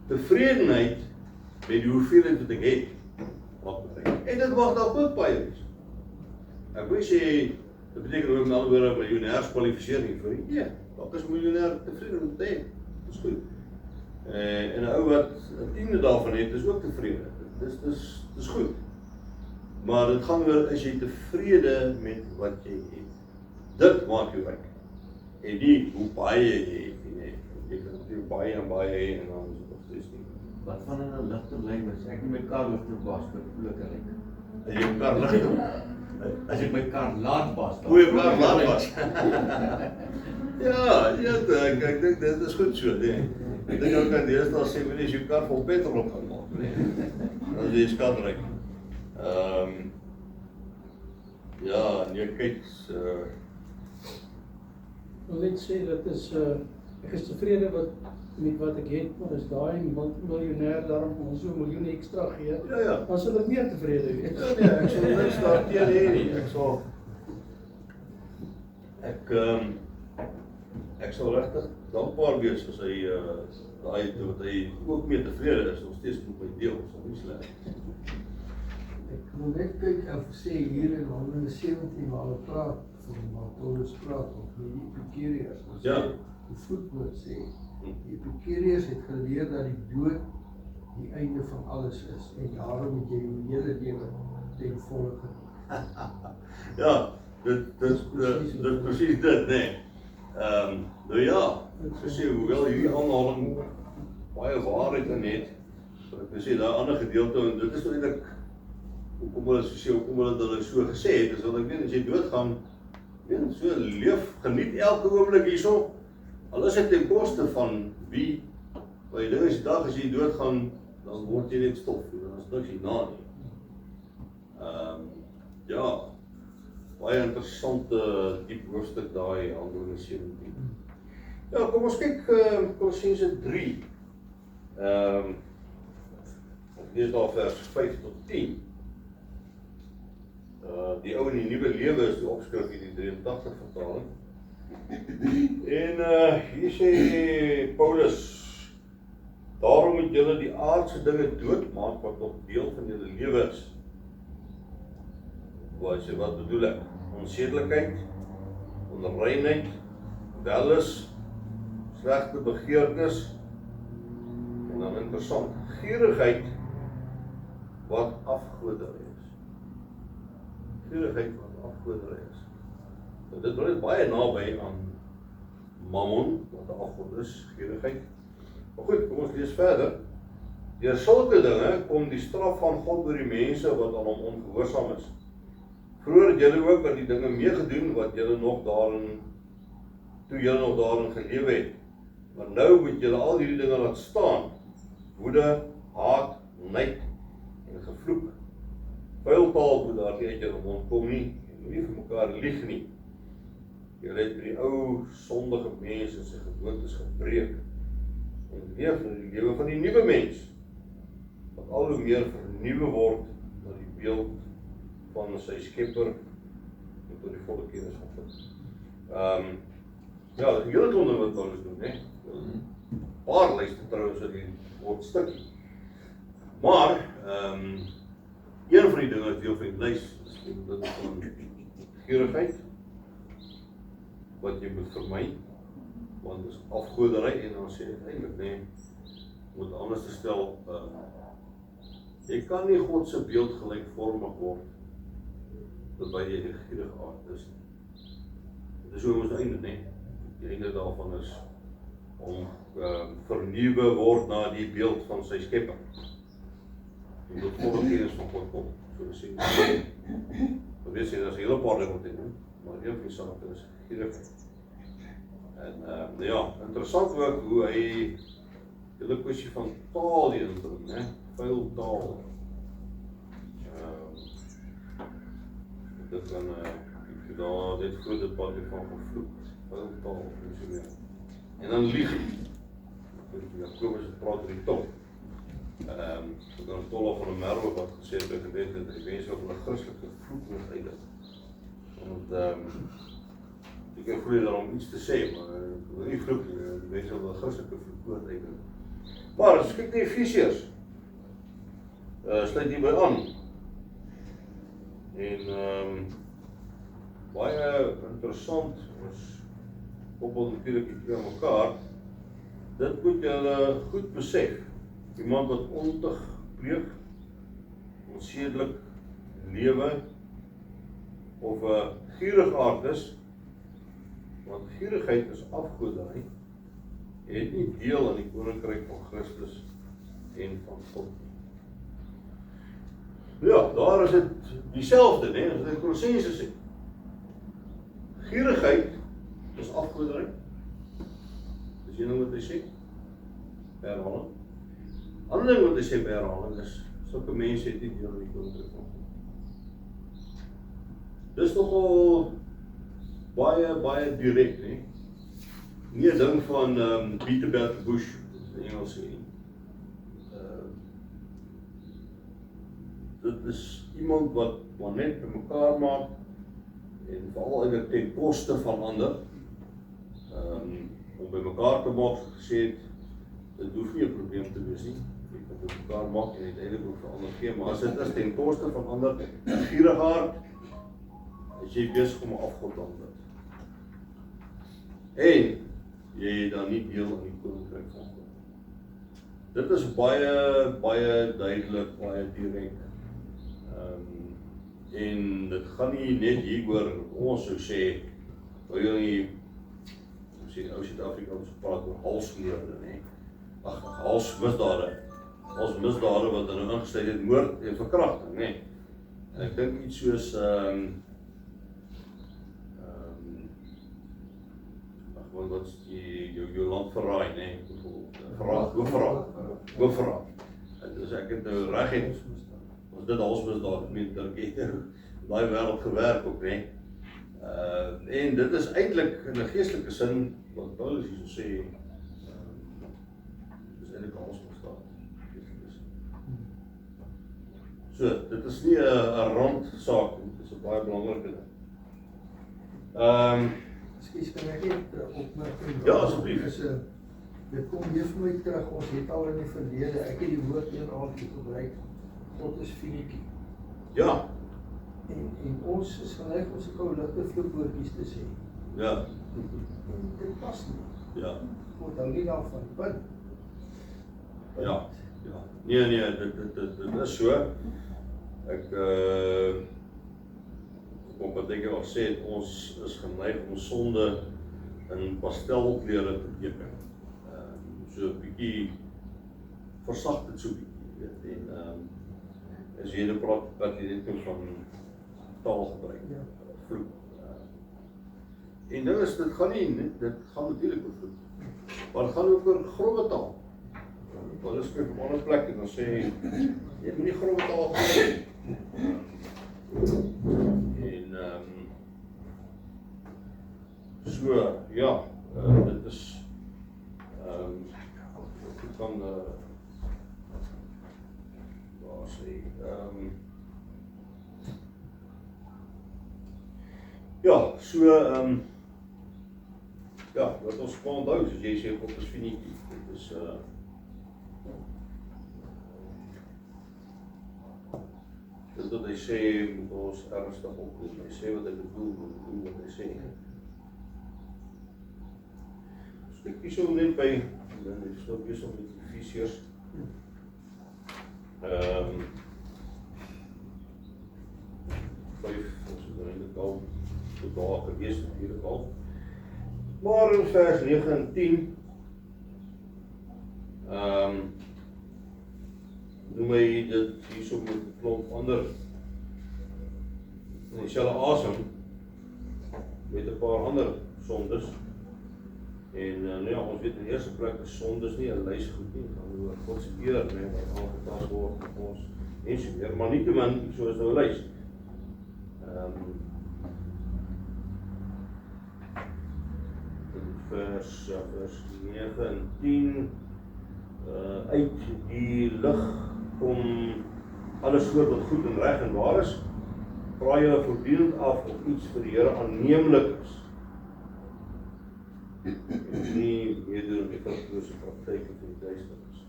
Tevredenheid met die hoeveelheid wat ek het, maak my ryk. En dit mag dalk ook baie wees. Ek wil sê, dit beteken ook met ander woorde miljonairs kwalifiseer nie vir die, dalk is miljonair tevreden met dit, dit is goed. En 'n ou wat 'n tiende daarvan het, is ook tevreden. Dit is goed. Maar dit gaan oor, is jy tevrede met wat jy het. Dit maak jou ryk. En nie hoe baie jy het nie. Jy kan natuurlijk baie en baie en dan is het nog steeds nie. Wat van in 'n ligter lyn is, ek nie my kar ligter was, maar voel ek ryk. As jy jou kar ligter, As ek my kar laat was, goeie kar laat was. Ja, ek dink dit is goed so, nee. Ek dink ook aan deesdae sê mense as jou kar vol petrol op gaan maak, nee. Dan is jy skatryk. Ja, nee, kyk, Ik wil net sê, dat is, ek is tevrede met wat ek het, maar as daai miljonair daarom ons so 'n miljoen ekstra gee, ja. dan sal ek meer tevrede wees. Ja, nee, ek sal niks daarteen hê nie. Ek sal regtig dankbaar wees as hy daai wat hy ook mee tevrede is, nog steeds met my deel, sal nie sleg. Ek wil net kyk of sê hier in Handelinge 17 waar hulle praat, waar Paulus praat of die Epikuriërs. Ja. Die voetnoot sê, die Epikuriërs het geleer dat die dood die einde van alles is en daarom moet jy jou hele lewe ten volle geniet. Ja, dit is presies dit, nee. Nou ja, ek sê, hoewel hierdie aanhaling baie waarheid in het, ek sê, daar ander gedeelte, en dit is eintlik, hoekom hulle so gesê het, is dat ek weet, as jy doodgaan, so leef, geniet elke oomblik hierso, al is dit ten koste van wie, want die ding is, die dag as jy doodgaan, dan word jy net stof, dan is niks hierna nie. Ja, baie interessante diep hoofstuk daai Handelinge 17. Ja, kom ons kyk Kolossense 3. Ek lees daar vers 5 tot 10. Die ou en die nuwe lewe is die opskrif in die 83 vertaling. En hier sê Paulus, daarom moet julle die aardse dinge doodmaak wat nog deel van julle lewe is. Wat bedoel ek? Onsedelikheid, onreinheid, welis, slegte begeertes, en dan interessant, gierigheid wat afgoderry is. Gierigheid wat afgoderry is. Nou, dit bly baie naby aan mammon, wat 'n afgod is, gierigheid. Maar goed, kom ons lees verder. Deur sulke dinge kom die straf van God oor die mense wat aan hom ongehoorsaam is. Vroeger het julle ook aan die dinge meegedoen wat julle nog daarin, toe julle nog daarin gelewe het. Maar nou moet julle al hierdie dinge laat staan. Woede, haat, nait en gevloek. Vuil taal moet daar nie uit julle mond kom nie. En moenie vir mekaar lieg nie. Julle het met die ou sondige mens en sy gewoontes gebreek. En leef in die lewe van die nuwe mens, wat al hoe meer vernuwe word na die beeld van sy skepper en tot die volle kennis van God. Ja, dat is een hele klomp wat Paulus doen, né? paar luister trouwens in die woordstukkie. Maar, een van die dinge wat jy op die lys is, dit van gierigheid, wat jy moet vermy, want dit is afgoderry en dan sê uiteindelik, nee, moet anders te stel, jy kan nie God se beeld gelykvormig word, terwyl jy 'n gierige aard is. Dit is hoe ons einde, nee. Die einde daarvan is om vernuwe word na die beeld van sy skepper. En tot volle kennis van God kom. So sê, wat weet jy, dat is 'n hele paar dinge wat jy doen, maar een van die sake is gierigheid. En ja, interessant ook hoe hy die hele kwessie van taal hier inbring, né? Vuil taal. Dit kan daar dit groot debat van gevloek, vuil taal en so meer. En dan lieg. Jakobus het praat oor die tong. So dan Tolle van der Merwe wat gesê het by gebed dat die mense op 'n Christelike vloek moet eindig. Want ek kan voel daarom iets te sê, maar ek wil nie vloek nie, die mense op 'n Christelike vloek moet eindig. Maar as kyk die Efesiërs, sluit hierby aan. En baie interessant, ons koppel natuurlik hier aan mekaar, dit moet julle goed besef. Iemand wat ontuig pleeg, onsedelik lewe, of 'n gierige aard is, want gierigheid is afgoderry, het nie deel aan die koninkryk van Christus en van God. Ja, daar is dit dieselfde, nee, as dit Kolossense sê. Gierigheid is afgoderry. Dis een ding wat hy sê, by herhaling. Ander ding wat hy sê by herhaling is, sulke mense het nie deel aan die koninkryk van God. Dis nogal baie direk, nee. Nie 'n ding van beat about the bush, in Engels sê. Dit is iemand wat maar net bymekaar maak en veral eintlik ten koste van ander. Om bymekaar te maak, soos gesê het, dit hoef nie 'n probleem te wees nie. Jy kan bymekaar maak en uiteindelik ook vir ander gee, maar as dit is ten koste van ander, gierige aard, is jy besig om 'n afgod te aanbid. En jy het dan nie deel aan die koninkryk van God. Dit is baie duidelik, baie direk. En dit gaan nie net hieroor, ons sou sê, wil jy nie, ou Suid-Afrikaans praat oor halsmoorde, nee. Halsmisdade. Halsmisdade wat hulle ingesluit het, moord en verkrachting, nee. En ek dink iets soos, wat is jou land verraai, nee, hoofverraad. Dus ek het nou reg het, was dit halsmisdaad, met Turkie, daai wêreld gewerk ook, nee. En dit is eintlik in 'n geestelike sin, wat Paulus hier so sê, dis eintlik halsmisdaad. So, dit is nie 'n randsaak, dit is 'n baie belangrike ding. Ekskuus, kan ek net opmerking? Ja, asseblief. Dit kom weer vir my terug, ons het al in die verlede, ek het die woord een aandjie gebruik, God is finikie. Ja. En ons is geneig om sulke ou ligte vloekwoordjies te sê. Ja. En dit pas nie. Ja. God hou nie daarvan, punt. Ja. Nee, dit is so. Ek op wat ek al sê, ons is geneig om sonde in pastelkleure te teken. So 'n bietjie versag dit so bietjie, weet. En as jy nou praat wat jy net van taal gebruik, vloek. En ding is, dit gaan natuurlik oor vloek, maar dit gaan ook oor grove taal. Paulus skryf op 'n ander plek en dan sê hy, jy moet nie grove taal gebruik nie. En so, ja, dit is ek kan waar sê ja, so ja, wat ons kan onthou, soos jy sê, God is finitief. Dit is, dit wat hy sê, moet ons ernstig opneem. Hy sê wat hy bedoel, moet doen wat hy sê. So ek kies so net by, dan is so besig met Efesiërs. 5, ons het eintlik al tot daar gewees, natuurlijk al. Maar in vers 9 en 10, noem hy dit hierso met 'n klomp ander, in dieselfde asem, met 'n paar ander sondes. En nou ja, ons weet in die eerste plek is sondes nie 'n lys goed nie, gaan oor God se eer, wat aangetast word op ons en so weer, maar nietemin, so is nou 'n lys. Vers 9 en 10, uit die lig kom alles soort wat goed en reg en waar is, praai julle voortdurend af of iets vir die Here aanneemlik is. Nie meedoen met effortlose praktyke van die duisternis.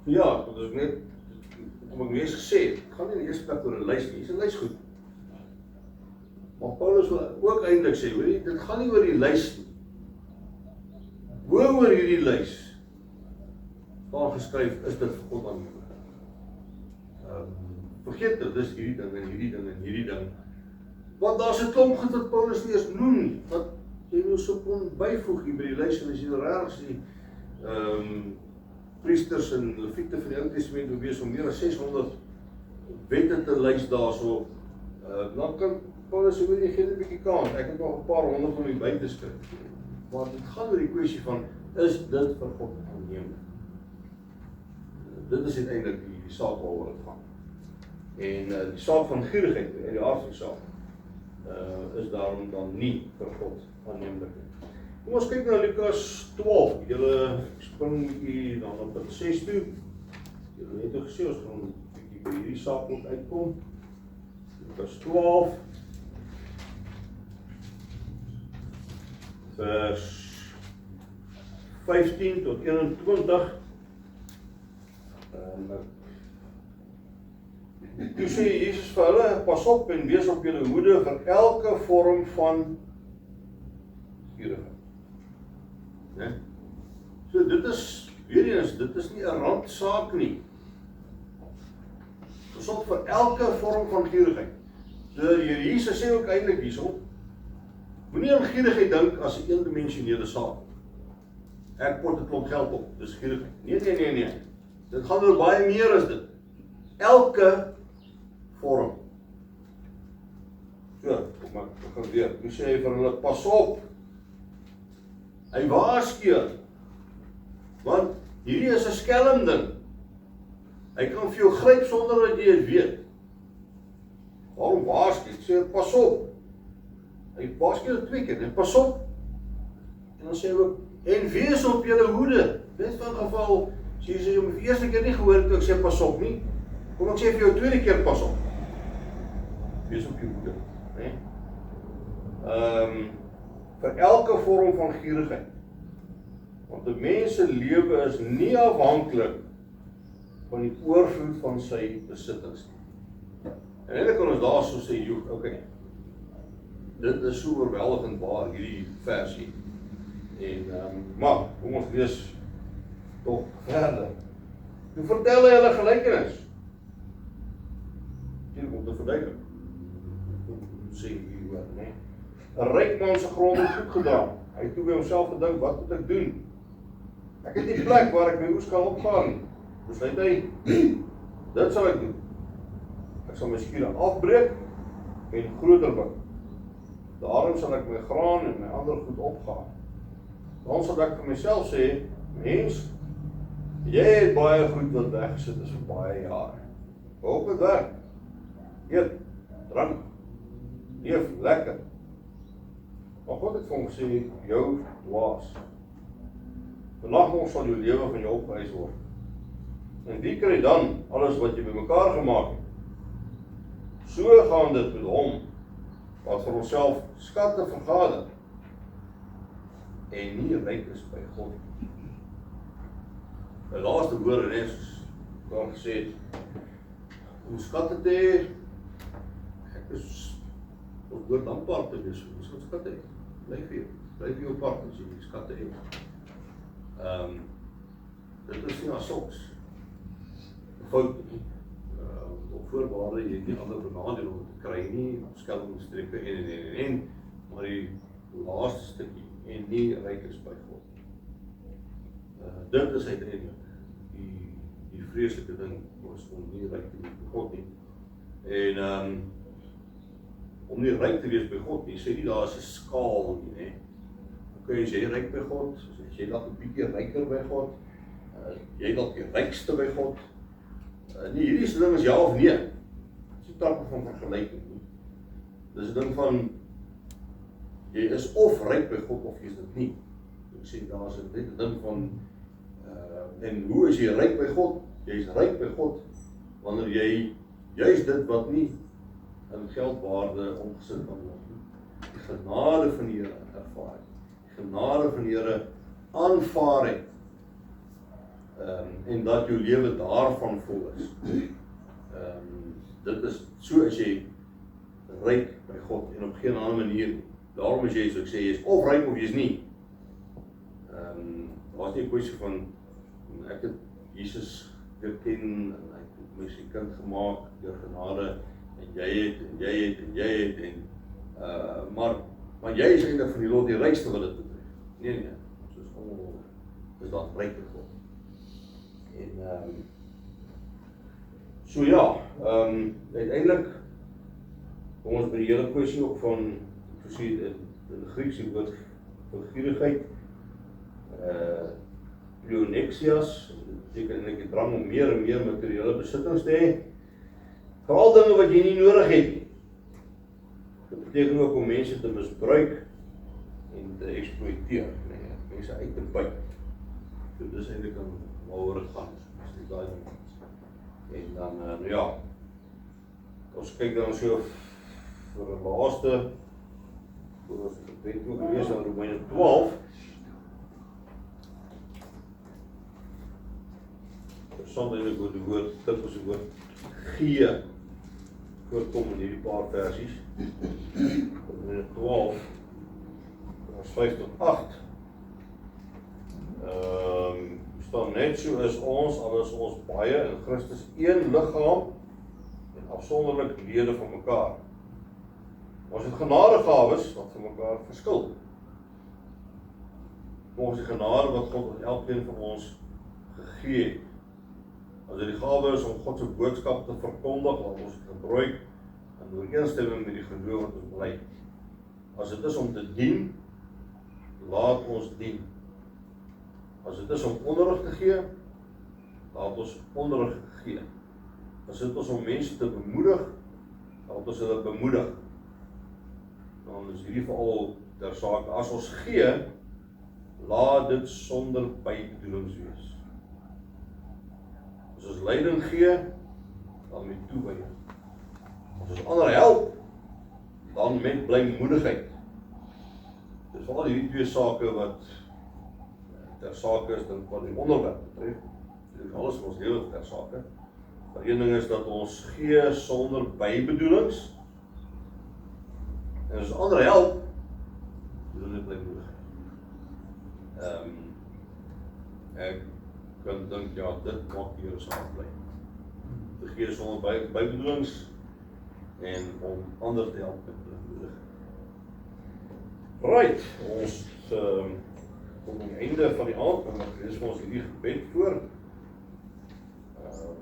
Ja, wat ek net, kom ek net gesê, het gaan nie in die eerste plek oor 'n lys nie, is 'n lys goed. Maar Paulus wil ook eintlik sê, hoor jy, dit gaan nie oor die lys nie. Oor hierdie lys, daar geskryf, is dit vir God aanneemlik. Vergeet dit, dis hierdie ding en hierdie ding en hierdie ding. Want daar's 'n klomp goed wat Paulus nie eens noem nie, wat jy nou so kon byvoeg hier by die lys, en as jy nou regtig die priesters en leviete van die Ou Testament wil wees om meer as 600 wette te lys daarso, dan kan Paulus sê, jy gee dit 'n bietjie kans, ek het nog 'n paar honderd om die by te skryf. Maar dit gaan oor die kwessie van, is dit vir God aanneemlik? Dit is uiteindelik die saak waaroor dit gaan. En die saak van gierigheid, die aard van die saak, is daarom dan nie vir God aanneemlik nie. Kom ons kyk na Lukas 12, julle spring 'n bietjie dan op punt 6 toe. Julle het ook gesê, ons gaan 'n bietjie by hierdie saak moet uitkom. Lukas 12, vers 15 tot 21. Toe sê Jesus vir hulle, pas op en wees op julle hoede vir elke vorm van gierigheid. So dit is, weer eens, dit is nie 'n randsaak nie. Pas op vir elke vorm van gierigheid. So Jesus sê ook eintlik hierso, moenie aan gierigheid dink as 'n eendimensionele saak. Ek pot 'n klomp geld op, dis gierigheid. Nee. Dit gaan oor baie meer as dit. Elke vorm. So, kom ek gaan weer. Hoe sê hy vir hulle, pas op. Hy waarsku. Want hierdie is 'n skelm ding. Hy kan vir jou gryp sonder dat jy dit weet. Waarom waarsku? Hy sê, pas op. Hy waarsku dit 2 keer, en pas op. En dan sê hy ook, en wees op julle hoede. Dit van geval, as jy sê, om die eerste keer nie gehoor het, ek sê pas op nie. Kom ek sê vir jou 2de keer pas op. Wees op jou hoede. Nee? Vir elke vorm van gierigheid. Want 'n mens se lewe is nie afhanklik van die oorvloed van sy besittings nie. En eintlik kan ons daar so sê, joh, okay. Dit is so oorweldigend waar hierdie versie. En maar kom ons lees tog verder. Toe vertel hy hulle gelykenis. Hier kom te verduidelik. Sê hier hoor, nee. 'n ryk man se grond het goed gedaan. Hy het toe by homself gedink, wat moet ek doen? Ek het nie plek waar ek my oes kan opgaan nie. Besluit hy, dit sal ek doen. Ek sal my skure afbreek en groter bou. Daarom sal ek my graan en my ander goed opgaan. Dan sal ek vir myself sê, mens, jy het baie goed wat weggesit is vir baie jare. Hoop het werk. Eet, drank, leef lekker. Maar God het vir hom gesê, jou dwaas. Vandag nog sal jou lewe van jou opgeëis word. En wie kry dan alles wat jy bymekaar gemaak het? So gaan dit met hom wat vir onsself skatte vergader en nie ryk is by God nie. Die laaste woorde net soos daar gesê het, om skatte te hê, ek is ons woord dankbaar te wees, ons gaan skatte hê, bly vir jou part as jy die skatte het. Dit is nie as soks, fout nie, op voorwaarde jy die ander benadeel om te kry nie, skelmingstreke en, maar die laaste stukkie, en nie ryk is by God. Dit is uiteindelik die vreeslike ding, was om nie ryk te wees by God nie. En om nie ryk te wees by God nie, sê nie daar is 'n skaal nie, né? Okay, as jy ryk by God, as jy dalk 'n bietjie ryker by God, jy dalk die rykste by God. Nee, hierdie is 'n ding is ja of nee. Dis nie takke van vergelyking nie. Dis 'n ding van jy is of ryk by God of jy is dit nie. Ek sê daar is net 'n ding van en hoe is jy ryk by God? Jy is ryk by God wanneer jy juist dit wat nie in geldwaarde omgesit kan word nie. Die genade van die Here ervaar het. Die genade van die Here aanvaar het. En dat jou lewe daarvan vol is. Dit is so as jy ryk by God en op geen ander manier nie. Daarom is jy, so ek sê, jy is of ryk of jy is nie. Daar is nie 'n kwessie van ek het Jesus geken en hy het my sy kind gemaak deur genade en jy het maar jy is eintlik van die lot die rykste wat dit betref. Nee, soos almal is daar ryk by God. En so ja, uiteindelik kom ons by die hele kwessie ook van, ek sê in Grieks die woord van gierigheid, pleonexias, beteken eintlik die drang om meer en meer materiële besittings te hê, veral dinge wat jy nie nodig het nie. Dit beteken ook om mense te misbruik en te exploiteer, mense uit te buit. So dis eintlik waaroor dit gaan, as die daai ding. En dan, ja, ons kyk dan so vir die laaste, voor ons gebed ook lees aan Romeine 12, Sondag eintlik oor die woord, dit was die woord gee, voorkom in hierdie paar versies, Romeine 12, vers 5 tot 8, staan net so is ons, al is ons baie in Christus een liggaam en afsonderlik lede van mekaar. Ons het genadegawes wat van mekaar verskil. Ons die genade wat God aan elkeen van ons gegee het. As dit die gawe is om God se boodskap te verkondig, laat ons dit gebruik in ooreenstemming met die geloof wat ons bely. As dit is om te dien, laat ons dien. As dit is om onderrig te gee, laat ons onderrig gee. As dit is om mense te bemoedig, laat ons hulle bemoedig. Dan is hierdie veral ter saak, as ons gee, laat dit sonder bybedoelings wees. As ons leiding gee, dan met toewyding. As ons ander help, dan met blymoedigheid. Dis veral hierdie twee sake wat ter sake is dan wat die onderwerp betref. Dit alles in ons lewe ter sake. Maar een ding is dat ons gee sonder bybedoelings. En as ander help, doen dit blymoedig. Ek kan dink, ja, dit maak die Here saam bly. Te gee sonder bybedoelings en om ander te help met blymoedig. Right, ons kom aan die einde van die aand, en ek lees vir ons hierdie gebed voor.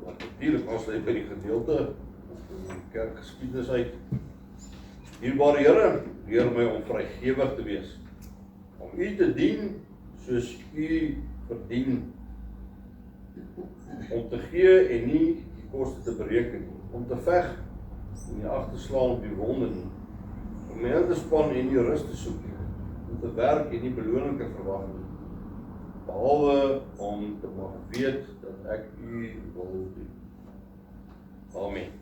Wat natuurlijk aansluit by die gedeelte, in die kerkgeskiedenis uit. Dierbare Here, leer my om vrygewig te wees, om U te dien soos U verdien, om te gee en nie die koste te bereken, om te veg en nie ag te slaan op die wonde nie, om my in te span en nie rus te soek nie, om te werk en nie beloning te verwag nie, behalwe om te mag weet dat ek U wil doen. Amen.